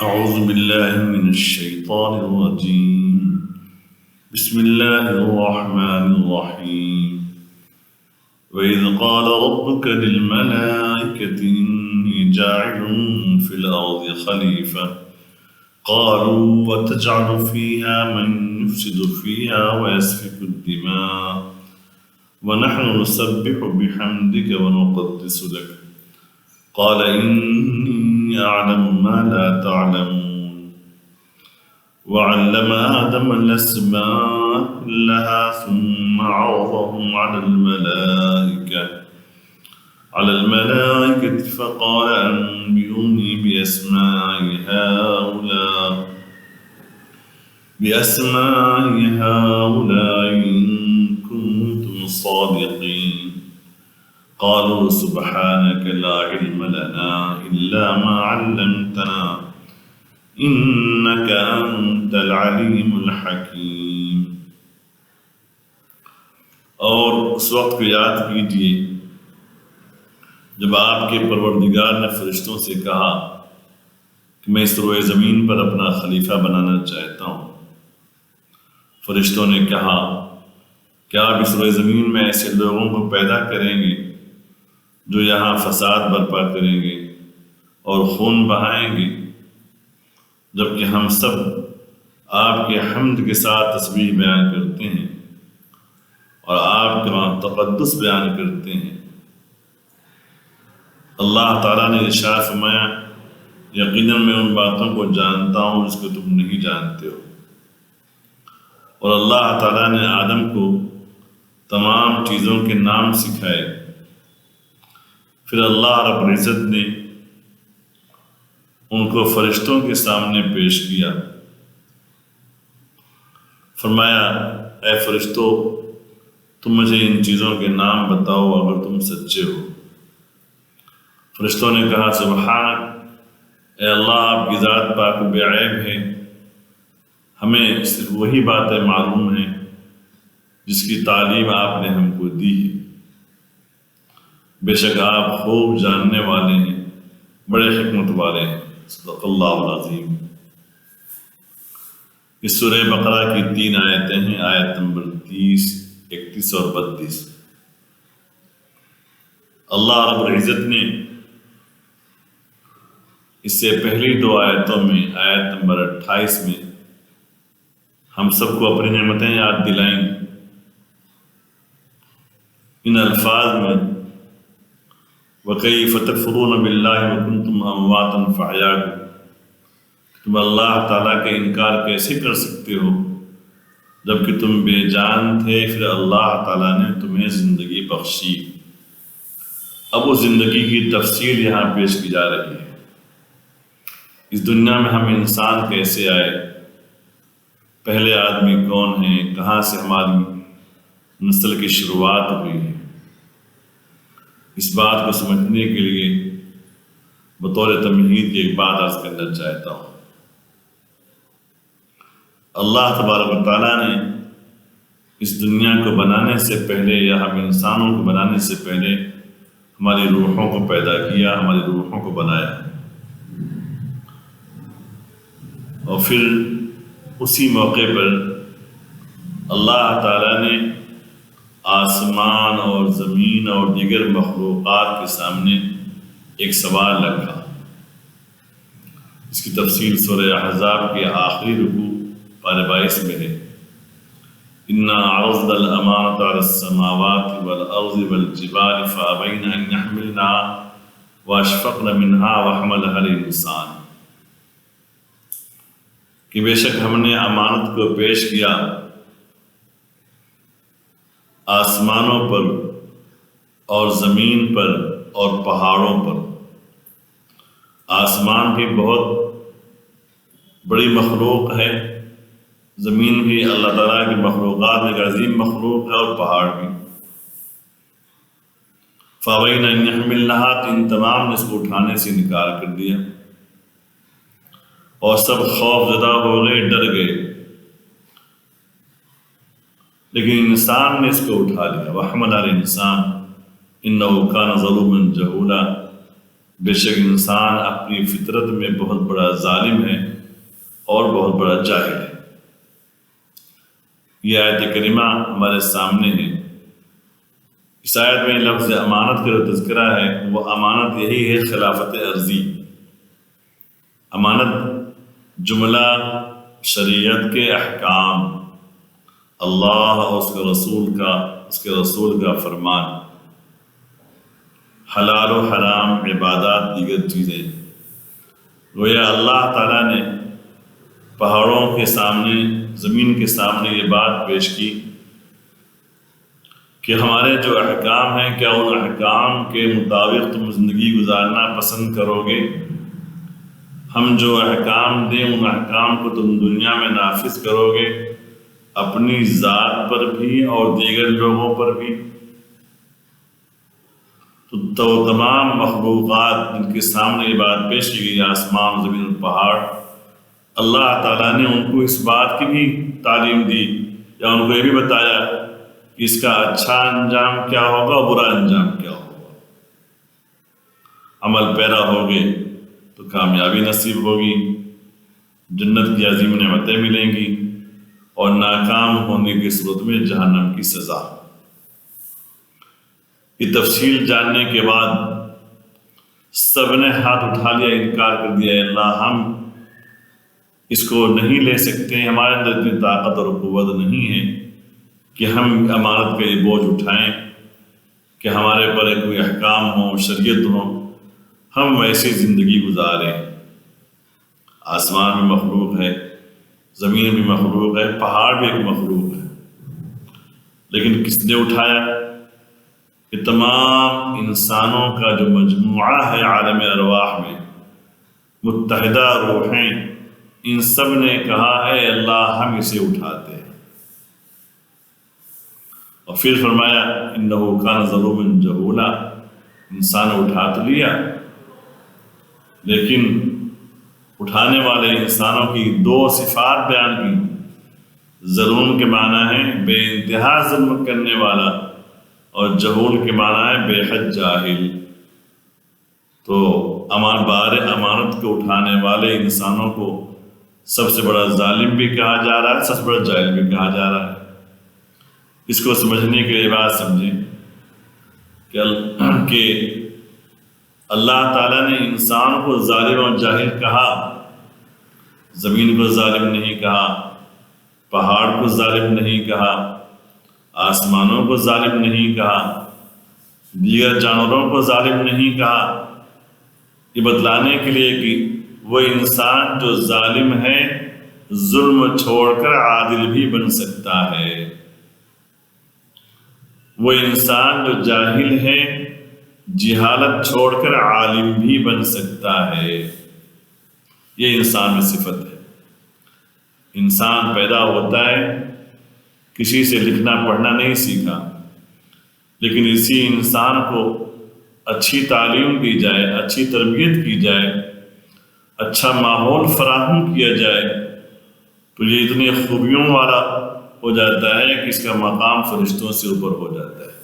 أعوذ بالله من الشيطان الرجيم. بسم الله الرحمن الرحيم. وإذ قال ربك للملائكة إني جاعل في الأرض خليفة قالوا وتجعل فيها من يفسد فيها ويسفك الدماء ونحن نسبح بحمدك ونقدس لك قال إني أعلم ما لا تعلمون وعلم آدم الأسماء كلها ثم عرضهم على الملائكة فقال أنبئوني بأسماء هؤلاء إن كنتم صادقين قالوا سبحانك لا علم لنا إلا ما علمتنا إنك أنت العليم الحكيم۔ اور اس وقت کو یاد کیجیے جب آپ کے پروردگار نے فرشتوں سے کہا کہ میں اس روئے زمین پر اپنا خلیفہ بنانا چاہتا ہوں۔ فرشتوں نے کہا کہ آپ اس روئے زمین میں ایسے لوگوں کو پیدا کریں گے جو یہاں فساد برپا کریں گے اور خون بہائیں گے، جبکہ ہم سب آپ کے حمد کے ساتھ تسبیح بیان کرتے ہیں اور آپ کا تقدس بیان کرتے ہیں۔ اللہ تعالیٰ نے ارشاد فرمایا یقیناً میں ان باتوں کو جانتا ہوں جس کو تم نہیں جانتے ہو۔ اور اللہ تعالیٰ نے آدم کو تمام چیزوں کے نام سکھائے۔ پھر اللہ رب العزت نے ان کو فرشتوں کے سامنے پیش کیا، فرمایا اے فرشتو تم مجھے ان چیزوں کے نام بتاؤ اگر تم سچے ہو۔ فرشتوں نے کہا سبحانک، اے اللہ آپ کی ذات پاک و بے عیب ہے، ہمیں صرف وہی باتیں معلوم ہیں جس کی تعلیم آپ نے ہم کو دی ہے، بے شک آپ خوب جاننے والے ہیں، بڑے حکمت والے ہیں۔ صدق اللہ العظیم۔ اس سورہ بقرہ کی 3 آیتیں ہیں، آیت نمبر 30، 31 اور 32۔ اللہ رب العزت نے اس سے پہلی 2 آیتوں میں، آیت نمبر 28 میں ہم سب کو اپنی نعمتیں یاد دلائیں۔ ان الفاظ میں وَكَيْفَ تَكْفُرُونَ بِاللَّهِ وَكُنْتُمْ أَمْوَاتًا فَأَحْيَاكُمْ، تم اللہ تعالیٰ کا انکار کیسے کر سکتے ہو جبکہ تم بے جان تھے، پھر اللہ تعالیٰ نے تمہیں زندگی بخشی۔ اب اس زندگی کی تفصیل یہاں پیش کی جا رہی ہے۔ اس دنیا میں ہم انسان کیسے آئے، پہلے آدمی کون ہیں، کہاں سے ہماری نسل کی شروعات ہوئی ہے، اس بات کو سمجھنے کے لیے بطور تمہید کی ایک بات عرض کرنا چاہتا ہوں۔ اللہ تبارک و تعالیٰ نے اس دنیا کو بنانے سے پہلے یا ہم انسانوں کو بنانے سے پہلے ہماری روحوں کو پیدا کیا، ہماری روحوں کو بنایا، اور پھر اسی موقع پر اللہ تعالیٰ نے آسمان اور زمین اور دیگر مخلوقات کے سامنے ایک سوال رکھا۔ اس کی تفصیل سورہ احزاب کے آخری رکوع پارہ 22 میں ہے۔ اِنَّا عَرَضْنَا الْأَمَانَةَ عَلَى السَّمَاوَاتِ وَالْأَرْضِ وَالْجِبَالِ فَأَبَيْنَ أَنْ يَحْمِلْنَهَا وَأَشْفَقْنَ مِنْهَا وَحَمَلَهَا الْإِنسَانُ، کہ بے شک ہم نے امانت کو پیش کیا آسمانوں پر اور زمین پر اور پہاڑوں پر۔ آسمان بھی بہت بڑی مخلوق ہے، زمین بھی اللہ تعالیٰ کی مخلوقات میں عظیم مخلوق ہے، اور پہاڑ بھی۔ فَأَبَيْنَ أَنْ يَحْمِلْنَهَا، ان تمام نے اس کو اٹھانے سے انکار کر دیا اور سب خوف زدہ ہو گئے، ڈر گئے، لیکن انسان نے اس کو اٹھا لیا۔ وَحَمَلَهَا الْإِنسَانُ إِنَّهُ كَانَ ظَلُومًا جَهُولًا، بے شک انسان اپنی فطرت میں بہت بڑا ظالم ہے اور بہت بڑا جاہل ہے۔ یہ آیت کریمہ ہمارے سامنے ہے۔ اس آیت میں لفظ امانت کا جو تذکرہ ہے وہ امانت یہی ہے، خلافت عرضی۔ امانت جملہ شریعت کے احکام، اللہ اور اس کے رسول کا فرمان، حلال و حرام، عبادات، دیگر چیزیں۔ گویا اللہ تعالیٰ نے پہاڑوں کے سامنے، زمین کے سامنے یہ بات پیش کی کہ ہمارے جو احکام ہیں، کیا ان احکام کے مطابق تم زندگی گزارنا پسند کرو گے؟ ہم جو احکام دیں ان احکام کو تم دنیا میں نافذ کرو گے، اپنی ذات پر بھی اور دیگر لوگوں پر بھی؟ تو تمام مخلوقات جن کے سامنے یہ بات پیش کی گئی، آسمان، زمین اور پہاڑ، اللہ تعالیٰ نے ان کو اس بات کی بھی تعلیم دی یا ان کو یہ بھی بتایا کہ اس کا اچھا انجام کیا ہوگا اور برا انجام کیا ہوگا۔ عمل پیرا ہوگے تو کامیابی نصیب ہوگی، جنت کی عظیم نعمتیں ملیں گی، اور ناکام ہونے کی صورت میں جہنم کی سزا۔ یہ تفصیل جاننے کے بعد سب نے ہاتھ اٹھا لیا، انکار کر دیا، اے اللہ ہم اس کو نہیں لے سکتے، ہمارے اندر اتنی طاقت اور قوت نہیں ہے کہ ہم امانت کا یہ بوجھ اٹھائیں، کہ ہمارے پر کوئی احکام ہو، شریعت ہو، ہم ویسی زندگی گزاریں۔ آسمان بھی مخلوق ہے، زمین بھی مخلوق ہے، پہاڑ بھی ایک مخلوق ہے، لیکن کس نے اٹھایا؟ کہ تمام انسانوں کا جو مجموعہ ہے عالم ارواح میں، متحدہ روحیں، ان سب نے کہا اے اللہ ہم اسے اٹھاتے ہیں۔ اور پھر فرمایا انہ کان ظلوما جہولا، انسان اٹھا تو لیا، لیکن اٹھانے والے انسانوں کی دو صفات بیان کی۔ ظلوم کے معنی ہے بے انتہا ظلم کرنے والا، اور جہول کے معنی ہے بے حد جاہل۔ تو امانت کو اٹھانے والے انسانوں کو سب سے بڑا ظالم بھی کہا جا رہا ہے، سب سے بڑا جاہل بھی کہا جا رہا ہے۔ اس کو سمجھنے کے لیے بات سمجھیں کہ اللہ تعالیٰ نے انسان کو ظالم اور جاہل کہا، زمین کو ظالم نہیں کہا، پہاڑ کو ظالم نہیں کہا، آسمانوں کو ظالم نہیں کہا، دیگر جانوروں کو ظالم نہیں کہا، یہ بتلانے کے لیے کہ وہ انسان جو ظالم ہے ظلم چھوڑ کر عادل بھی بن سکتا ہے، وہ انسان جو جاہل ہے جہالت چھوڑ کر عالم بھی بن سکتا ہے۔ یہ انسان میں صفت ہے۔ انسان پیدا ہوتا ہے، کسی سے لکھنا پڑھنا نہیں سیکھا، لیکن اسی انسان کو اچھی تعلیم دی جائے، اچھی تربیت کی جائے، اچھا ماحول فراہم کیا جائے تو یہ اتنی خوبیوں والا ہو جاتا ہے کہ اس کا مقام فرشتوں سے اوپر ہو جاتا ہے۔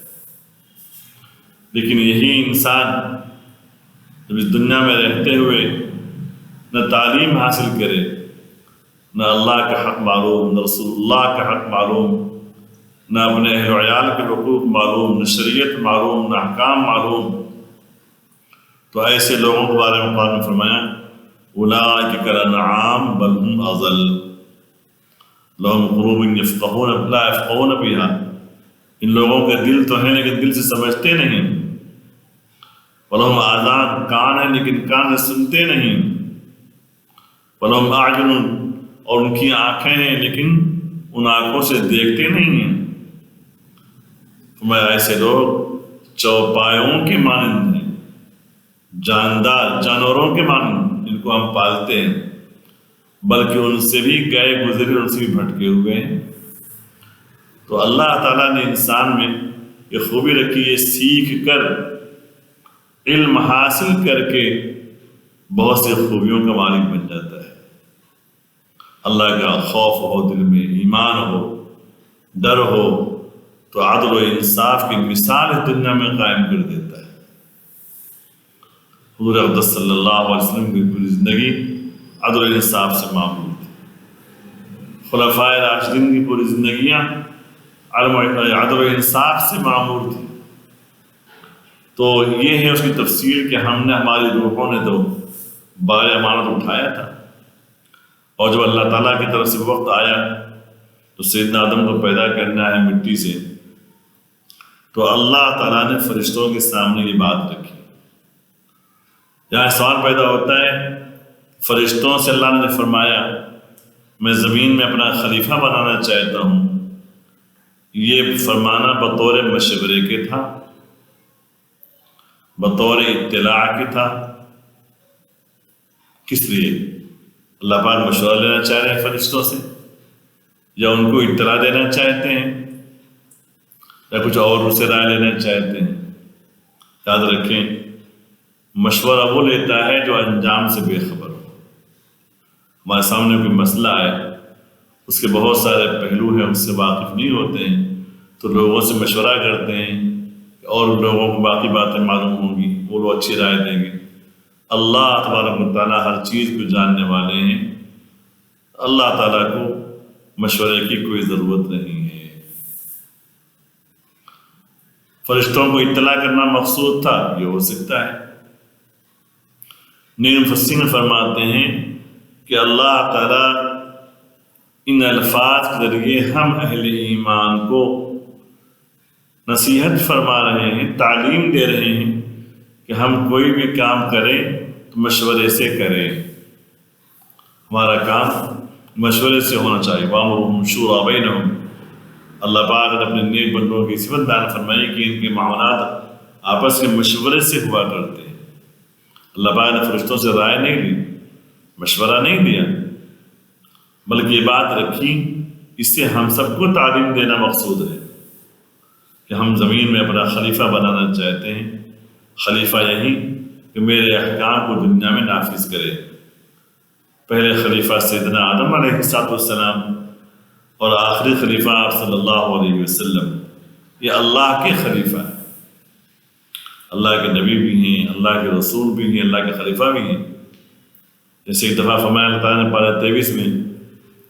لیکن یہی انسان جب اس دنیا میں رہتے ہوئے نہ تعلیم حاصل کرے، نہ اللہ کا حق معلوم، نہ رسول اللہ کا حق معلوم، نہ اپنے اہل و عیال کے حقوق معلوم، نہ شریعت معلوم، نہ احکام معلوم، تو ایسے لوگوں کے بارے میں قرآن نے فرمایا اولئک کالانعام بل هم اضل لهم قلوب یفقهون لا یفقهون بها، ان لوگوں کے دل تو ہیں لیکن دل سے سمجھتے نہیں، ولہم آذان، کان ہیں لیکن کان سے سنتے نہیں، ولہم اعین، اور ان کی آنکھیں ہیں لیکن ان آنکھوں سے دیکھتے نہیں ہیں۔ فرمایا ایسے لوگ چوپایوں کے مانند ہیں، جاندار جانوروں کے مانند جن کو ہم پالتے ہیں، بلکہ ان سے بھی گئے گزرے، ان سے بھی بھٹکے ہوئے ہیں۔ تو اللہ تعالیٰ نے انسان میں یہ خوبی رکھی ہے، سیکھ کر علم حاصل کر کے بہت سی خوبیوں کا مالک بن جاتا ہے۔ اللہ کا خوف ہو دل میں، ایمان ہو، ڈر ہو، تو عدل و انصاف کی مثال اس دنیا میں قائم کر دیتا ہے۔ حضور اقدس صلی اللہ علیہ وسلم کی پوری زندگی عدل و انصاف سے معمول تھی، خلفائے راشدین کی پوری زندگیاں عدل و انصاف سے معمول تھی۔ تو یہ ہے اس کی تفسیر کہ ہم نے ہماری روحوں نے تو بار امانت اٹھایا تھا، اور جب اللہ تعالیٰ کی طرف سے وقت آیا تو سیدنا آدم کو پیدا کرنا ہے مٹی سے، تو اللہ تعالیٰ نے فرشتوں کے سامنے یہ بات رکھی۔ یہاں سوال پیدا ہوتا ہے، فرشتوں سے اللہ نے فرمایا میں زمین میں اپنا خلیفہ بنانا چاہتا ہوں، یہ فرمانا بطور مشورے کے تھا، بطور اطلاع کے تھا؟ کس لیے؟ اللہ پاک مشورہ لینا چاہ رہے ہیں فرشتوں سے، یا ان کو اطلاع دینا چاہتے ہیں، یا کچھ اور اسے رائے لینا چاہتے ہیں؟ یاد رکھیں، مشورہ وہ لیتا ہے جو انجام سے بے خبر ہو۔ ہمارے سامنے کوئی مسئلہ ہے، اس کے بہت سارے پہلو ہیں، اس سے واقف نہیں ہوتے ہیں، تو لوگوں سے مشورہ کرتے ہیں، اور لوگوں کو باقی باتیں معلوم ہوں گی، وہ لوگ اچھی رائے دیں گے۔ اللہ تبارک و تعالیٰ ہر چیز کو جاننے والے ہیں، اللہ تعالیٰ کو مشورے کی کوئی ضرورت نہیں ہے۔ فرشتوں کو اطلاع کرنا مقصود تھا، یہ ہو سکتا ہے۔ نیک مفسرین فرماتے ہیں کہ اللہ تعالیٰ ان الفاظ کے ذریعے ہم اہل ایمان کو نصیحت فرما رہے ہیں، تعلیم دے رہے ہیں کہ ہم کوئی بھی کام کریں تو مشورے سے کریں، ہمارا کام مشورے سے ہونا چاہیے۔ وَأَمْرُهُمْ شُورَىٰ بَيْنَهُمْ، اللہ پاک نے اپنے نیک بندوں کی صفت بیان فرمائی کہ ان کے معاملات آپس کے مشورے سے ہوا کرتے ہیں۔ اللہ پاک نے فرشتوں سے رائے نہیں لی، مشورہ نہیں دیا، بلکہ یہ بات رکھی، اس سے ہم سب کو تعلیم دینا مقصود ہے کہ ہم زمین میں اپنا خلیفہ بنانا چاہتے ہیں۔ خلیفہ یہی کہ میرے احکام کو دنیا میں نافذ کرے۔ پہلے خلیفہ سیدنا آدم علیہ السلام، اور آخری خلیفہ آپ صلی اللہ علیہ وسلم، یہ اللہ کے خلیفہ ہیں، اللہ کے نبی بھی ہیں، اللہ کے رسول بھی ہیں، اللہ کے خلیفہ بھی ہیں۔ جیسے ایک دفعہ فرمایا اللہ تعالیٰ نے پارہ 23 میں،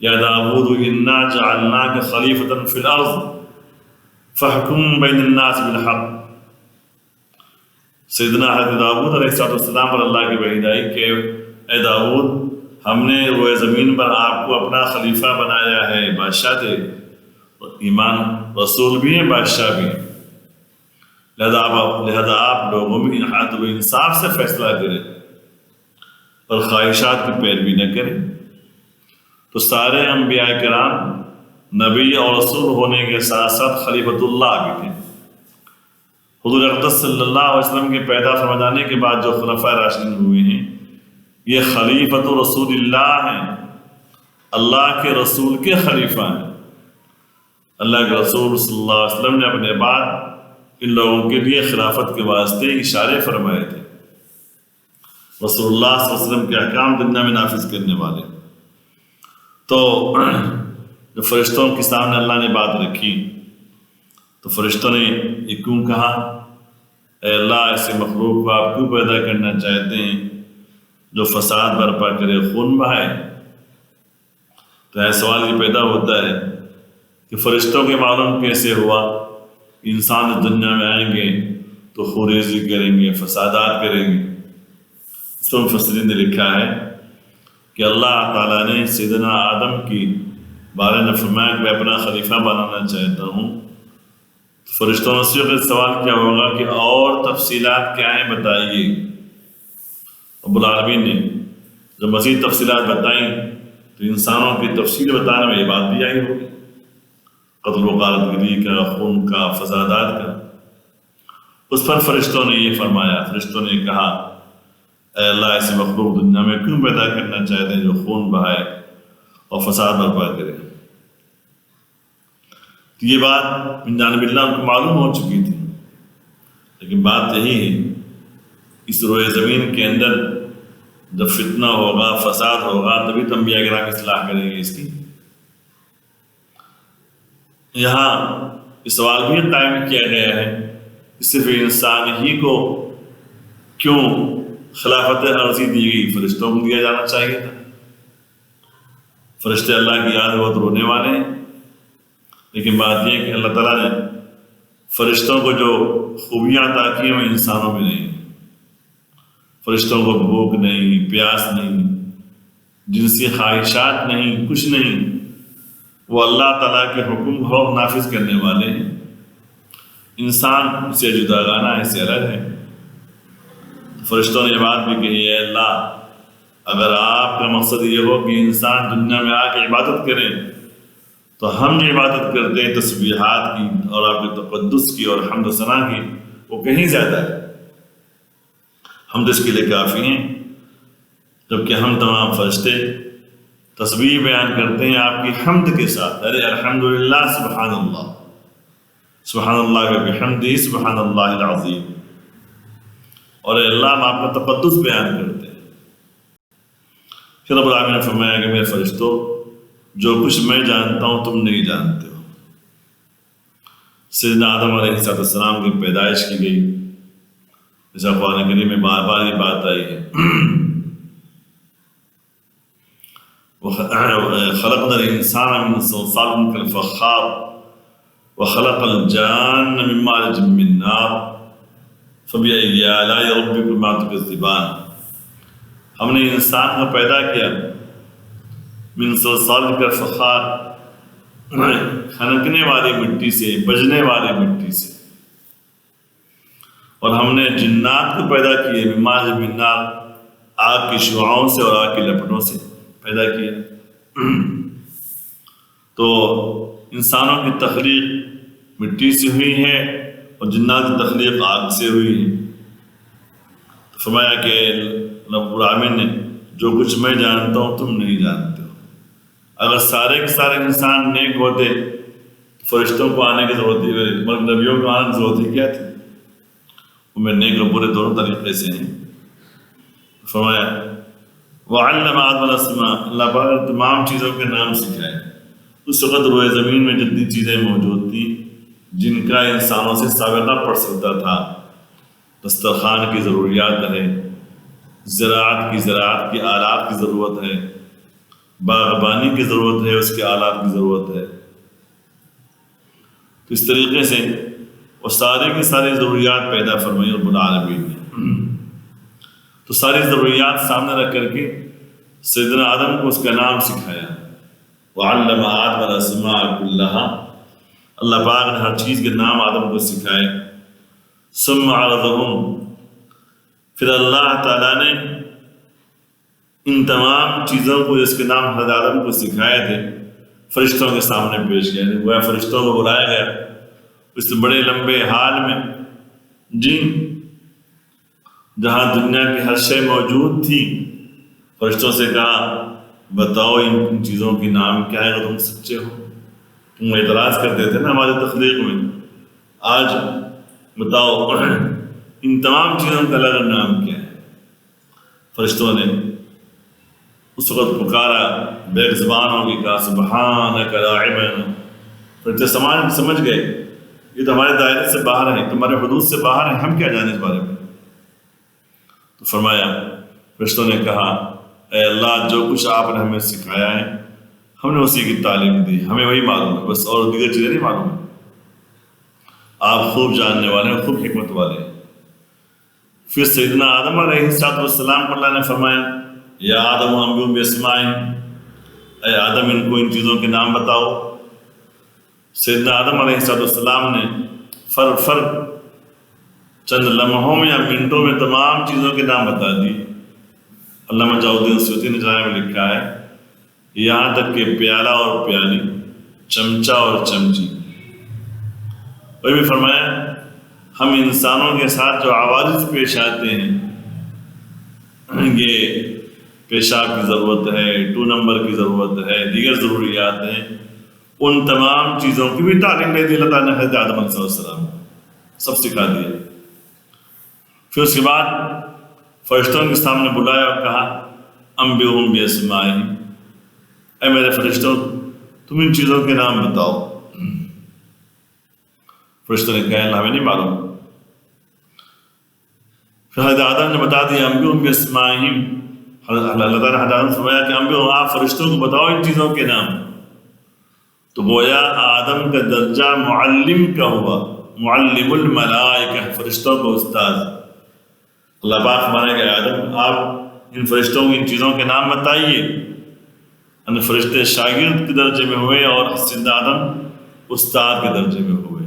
یا داؤد انا جعلناک خلیفۃ فی الارض فاحکم بین الناس بالحق۔ سیدنا حضرت داؤد علیہ السلام پر اللہ کی وحی آئی کہ اے داؤد، ہم نے روئے زمین پر آپ کو اپنا خلیفہ بنایا ہے، بادشاہ تھے، ایمان رسول بھی ہیں، بادشاہ بھی ہیں، لہذا آپ لوگوں میں عدل و انصاف سے فیصلہ کریں اور خواہشات کی پیروی نہ کریں۔ تو سارے انبیاء کرام نبی اور رسول ہونے کے ساتھ ساتھ خلیفۃ اللہ بھی تھے۔ حضور اقدس صلی اللہ علیہ وسلم کے پیدا فرما جانے کے بعد جو خلفائے راشدین ہوئے ہیں، یہ خلیفۃ رسول اللہ ہیں، اللہ کے رسول کے خلیفہ ہیں۔ اللہ کے رسول صلی اللہ علیہ وسلم نے اپنے بعد ان لوگوں کے لیے خلافت کے واسطے اشارے فرمائے تھے۔ رسول اللہ صلی اللہ علیہ وسلم کے احکام دنیا میں نافذ کرنے والے۔ تو جو فرشتوں کے سامنے اللہ نے بات رکھی تو فرشتوں نے یہ کیوں کہا، اے اللہ ایسے مخلوق کو آپ کیوں پیدا کرنا چاہتے ہیں جو فساد برپا کرے، خون بہائے؟ تو ایسا سوال یہ پیدا ہوتا ہے کہ فرشتوں کے معلوم کیسے ہوا انسان دنیا میں آئیں گے تو خوریزی کریں گے، فسادات کریں گے؟ اس پر مفسرین نے لکھا ہے کہ اللہ تعالیٰ نے سیدنا آدم کی بارے میں فرمایا کہ میں اپنا خلیفہ بنانا چاہتا ہوں، تو فرشتوں نے صرف سوال کیا ہوگا کہ اور تفصیلات کیا ہیں بتائیے۔ رب العالمین نے جو مزید تفصیلات بتائیں تو انسانوں کی تفصیل بتانے میں یہ بات بھی آئی ہوگی، قتل و غارت گری کا، خون کا، فسادات کا۔ اس پر فرشتوں نے یہ فرمایا، فرشتوں نے کہا اے اللہ ایسے مخلوق دنیا میں کیوں پیدا کرنا چاہتے ہیں جو خون بہائے اور فساد برپا کرے؟ تو یہ بات من جانب اللہ ان کو معلوم ہو چکی تھی، لیکن بات یہی ہے اس روئے زمین کے اندر جب فتنہ ہوگا، فساد ہوگا، تبھی تو انبیاء کرام اصلاح کریں گے اس کی۔ یہاں یہ سوال بھی قائم کیا گیا ہے کہ صرف انسان ہی کو کیوں خلافت عرضی دی گئی، فرشتوں کو دیا جانا چاہیے تھا۔ فرشتے اللہ کی یاد بہت رونے والے ہیں، لیکن بات یہ ہے کہ اللہ تعالیٰ نے فرشتوں کو جو خوبیاں عطا کی ہیں وہ انسانوں میں نہیں۔ فرشتوں کو بھوک نہیں، پیاس نہیں، جنسی خواہشات نہیں، کچھ نہیں، وہ اللہ تعالیٰ کے حکم کو نافذ کرنے والے ہیں۔ انسان سے جداگانہ ہے، سے الگ ہے۔ فرشتوں نے یہ بات بھی کہی ہے، اللہ اگر آپ کا مقصد یہ ہو کہ انسان دنیا میں آ کے عبادت کریں تو ہم جو عبادت کرتے ہیں تسبیحات کی اور آپ کے تقدس کی اور حمد و ثنا کی، وہ کہیں زیادہ ہے۔ ہم تو اس کے لیے کافی ہیں، جبکہ ہم تمام فرشتے تسبیح بیان کرتے ہیں آپ کی حمد کے ساتھ۔ ارے الحمدللہ، سبحان اللہ، سبحان اللہ کا بحمدہ، سبحان اللہ العظیم، اور اے اللہ ہم آپ کا تقدس بیان کرتے ہیں۔ پھر رب العالمین نے فرمایا کہ میرے فرشتوں، جو کچھ میں جانتا ہوں تم نہیں جانتے ہو۔ سیدنا آدم علیہ السلام کی پیدائش کی گئی، جیسا قرآن کریم میں بار بار یہ بات آئی ہے، خلقنا الانسان من صلصال كالفخار وخلق الجان من مارج من نار فبأي آلاء ربكما تكذبان۔ ہم نے انسان کو پیدا کیا من صلصال كالفخار، کھنکنے والی مٹی سے، بجنے والی مٹی سے، اور ہم نے جنات کو پیدا کیے من مارج من نار، آگ کی شعاعوں سے اور آگ کی لپٹوں سے پیدا کیا۔ تو انسانوں کی تخلیق مٹی سے ہوئی ہے اور جنات کی تخلیق آگ سے ہوئی ہے۔ تو فرمایا کہ رب العالمین نے جو کچھ میں جانتا ہوں تم نہیں جانتے ہو۔ اگر سارے کے سارے انسان نیک ہوتے تو فرشتوں کو آنے کی ضرورت تھی، مگر نبیوں کو آنے کی ضرورت ہی کیا تھی؟ وہ میں نیک اور برے دونوں طریقے سے ہیں۔ فرمایا وَعَلَّمَ آدَمَ الْأَسْمَاءَ، اللہ پاک نے تمام چیزوں کے نام سکھائے۔ اس وقت روئے زمین میں جتنی چیزیں موجود تھیں جن کا انسانوں سے سابقہ پڑ سکتا تھا، دسترخوان کی ضروریات ہے، زراعت کی آلات کی ضرورت ہے، باغبانی کی ضرورت ہے، اس کے آلات کی ضرورت ہے۔ تو اس طریقے سے وہ سارے کی ساری ضروریات پیدا فرمائی رب العالمین نے۔ تو ساری ضروریات سامنے رکھ کر کے سیدنا آدم کو اس کا نام سکھایا۔ وَعَلَّمَ آدَمَ الْأَسْمَاءَ كُلَّهَا، اللہ پاک نے ہر چیز کے نام آدم کو سکھائے۔ ثُمَّ عَرَضَهُمْ، پھر اللہ تعالیٰ نے ان تمام چیزوں کو جس کے نام حضرت آدم کو سکھائے تھے فرشتوں کے سامنے پیش کیا۔ وہ فرشتوں کو بلایا گیا اس بڑے لمبے حال میں، جی جہاں دنیا کی ہر شے موجود تھی، فرشتوں سے کہا بتاؤ ان چیزوں کے نام کیا ہے، اگر تم سچے ہو۔ تم اعتراض کرتے تھے نا ہماری تخلیق میں، آج بتاؤ ان تمام چیزوں کا الگ نام کیا ہے۔ فرشتوں نے اس وقت پکارا، بے زبان ہو کے کہا سبحانک لا علم لنا۔ فرشتے سمجھ گئے یہ تو ہمارے دائرے سے باہر ہے، تمہارے حدود سے باہر ہے، ہم کیا جانے اس بارے میں۔ تو فرمایا، فرشتوں نے کہا اے اللہ جو کچھ آپ نے ہمیں سکھایا ہے ہم نے اسی کی تعلیم دی، ہمیں وہی معلوم ہے بس، اور دیگر چیزیں نہیں معلوم ہے۔ آپ خوب جاننے والے ہیں، خوب حکمت والے ہیں۔ پھر سیدنا آدم علیہ السلام کو اللہ نے فرمایا یا آدم انبئہم باسمائہم، اے آدم ان کو ان چیزوں کے نام بتاؤ۔ سیدنا آدم علیہ السلام نے فرق چند لمحوں میں یا منٹوں میں تمام چیزوں کے نام بتا دی۔ علامہ جاؤدین سیوطی نے جانے میں لکھا ہے یہاں تک کہ پیالہ اور پیالی، چمچہ اور چمچی۔ وہ بھی فرمایا ہم انسانوں کے ساتھ جو عوارض پیش آتے ہیں، یہ پیشاب کی ضرورت ہے، 2 نمبر کی ضرورت ہے، دیگر ضروریات ہیں، ان تمام چیزوں کی بھی تعلیم دے دی اللہ تعالیٰ نے حضرت آدم علیہ السلام کو، سب سکھا دیا۔ پھر اس کے بعد فرشتوں کے سامنے بلایا اور کہا انبئہم باسمائہم، اے میرے فرشتوں تم ان چیزوں کے نام بتاؤ۔ فرشتوں نے کہا اللہ ہمیں نہیں معلوم۔ پھر حضرت آدم نے بتا دیا انبئہم باسمائہم، اللہ تعالیٰ نے حضرت آدم سے فرمایا کہ انبئہم، آپ فرشتوں کو بتاؤ ان چیزوں کے نام۔ تو گویا آدم کا درجہ معلم کا ہوا، معلم الملائکہ، فرشتوں کو استاد۔ اللہ پاک فرمانے کہ آدم آپ ان فرشتوں کو ان چیزوں کے نام بتائیے۔ ان فرشتے شاگرد کے درجے میں ہوئے اور سیدنا آدم استاد کے درجے میں ہوئے۔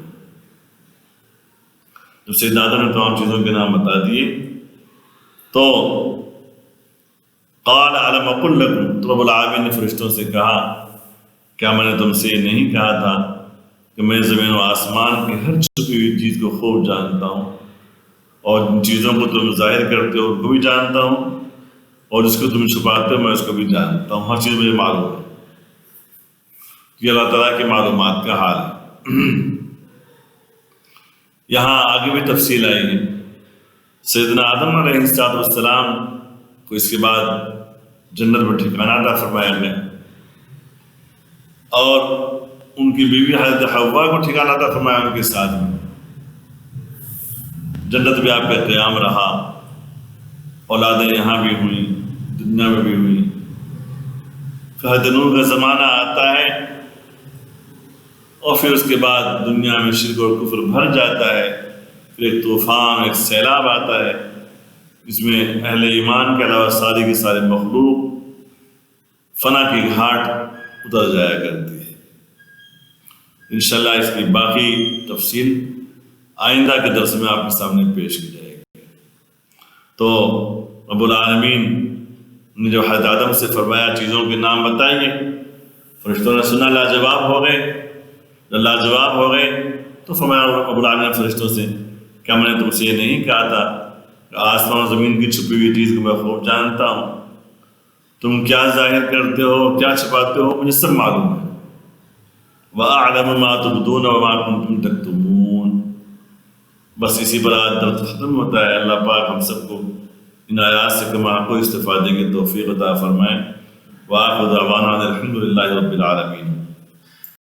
جب سیدنا آدم نے تمام چیزوں کے نام بتا دیے تو قال الم اقل لکم، تو رب العالمین نے فرشتوں سے کہا کیا میں نے تم سے یہ نہیں کہا تھا کہ میں زمین و آسمان کی ہر چھپی ہوئی چیز کو خوب جانتا ہوں، اور جن چیزوں کو تم ظاہر کرتے ہو ان کو بھی جانتا ہوں، اور جس کو تم چھپاتے ہو میں اس کو بھی جانتا ہوں، ہر چیز مجھے معلوم ہے۔ یہ اللہ تعالیٰ کی معلومات کا حال ہے۔ یہاں آگے بھی تفصیل آئی ہے۔ سیدنا آدم علیہ السلام کو اس کے بعد جنت میں ٹھکانہ عطا فرمایا گیا، اور ان کی بیوی حضرت حوا کو ٹھکانہ عطا فرمایا ان کے ساتھ میں۔ جنت بھی آپ کا قیام رہا، اولادیں یہاں بھی ہوئیں، دنیا میں بھی ہوئیں۔ پھر حضرت نوح کا زمانہ آتا ہے، اور پھر اس کے بعد دنیا میں شرک اور کفر بھر جاتا ہے۔ پھر ایک طوفان، ایک سیلاب آتا ہے، جس میں اہل ایمان کے علاوہ ساری کی ساری مخلوق فنا کی گھاٹ اتر جایا کرتی ہے۔ انشاءاللہ اس کی باقی تفصیل آئندہ کے درس میں آپ کے سامنے پیش کی جائے گی۔ تو رب العالمین نے جو حضرت آدم سے فرمایا چیزوں کے نام بتائیے، فرشتوں نے سنا، لاجواب ہو گئے۔ جب لاجواب ہو گئے تو فرمایا رب العالمین نے فرشتوں سے کیا میں نے تم سے یہ نہیں کہا تھا کہ آسمان و زمین کی چھپی ہوئی چیز کو میں خوب جانتا ہوں، تم کیا ظاہر کرتے ہو کیا چھپاتے ہو مجھے سب معلوم ہے۔ وَأَعْلَمُ مَا تُبْدُونَ وَمَا كُنْتُمْ تَكْتُمُونَ۔ بس اسی پر آج درس ختم ہوتا ہے۔ اللہ پاک ہم سب کو ان آیات سے کما کو استفادے کی توفیق عطا فرمائے۔ وآخر دعوانا الحمد للہ رب العالمین۔